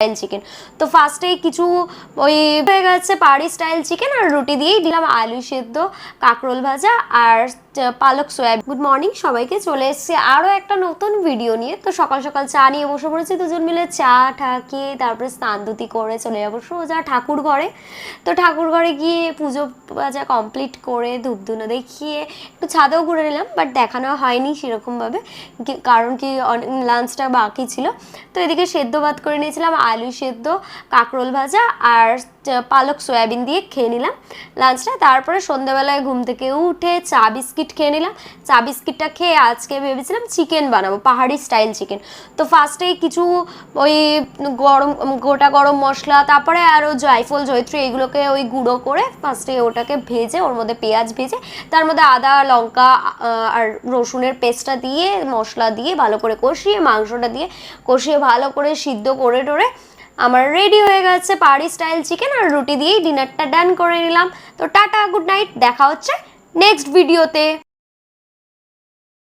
Style chicken. তো ফার্স্টেই কিছু ওই হয়ে গেছে পাহাড়ি স্টাইল চিকেন আর রুটি দিয়েই দিলাম আলু সেদ্ধ, কাঁকরোল ভাজা আর পালক সয়াবিন। গুড মর্নিং সবাইকে, চলে এসেছি আরও একটা নতুন ভিডিও নিয়ে। তো সকাল সকাল চা নিয়ে বসে পড়েছি দুজন মিলে, চা খেয়ে তারপরে স্নান ধুতি করে চলে যাবো সোজা ঠাকুর ঘরে। তো ঠাকুর ঘরে গিয়ে পুজো পাজা কমপ্লিট করে ধূপধুনো দেখিয়ে একটু ছাদেও ঘুরে নিলাম, বাট দেখানো হয়নি সেরকমভাবে, কারণ কি লাঞ্চটা বাকি ছিল। তো এদিকে সেদ্ধ ভাত করে নিয়েছিলাম, আলু সেদ্ধ, কাঁকরোল ভাজা আর পালক সয়াবিন দিয়ে খেয়ে নিলাম লাঞ্চটা। তারপরে সন্ধ্যাবেলায় ঘুম থেকে উঠে চা বিস্কিট খেয়ে নিলাম। চা বিস্কিটটা খেয়ে আজকে ভেবেছিলাম চিকেন বানাবো, পাহাড়ি স্টাইল চিকেন। তো ফার্স্টেই কিছু ওই গোটা গরম মশলা, তারপরে আরও জায়ফল জয়ত্রী এগুলোকে ওই গুঁড়ো করে ফার্স্টে ওটাকে ভেজে, ওর মধ্যে পেঁয়াজ ভেজে তার মধ্যে আদা লঙ্কা আর রসুনের পেস্টটা দিয়ে মশলা দিয়ে ভালো করে কষিয়ে মাংসটা দিয়ে কষিয়ে ভালো করে সিদ্ধ করে টোরে আমার রেডি হয়ে গেছে পাহাড়ি স্টাইল চিকেন আর রুটি দিয়েই ডিনারটা ডান করে নিলাম। তো টাটা, গুড নাইট, দেখা হচ্ছে নেক্সট ভিডিওতে।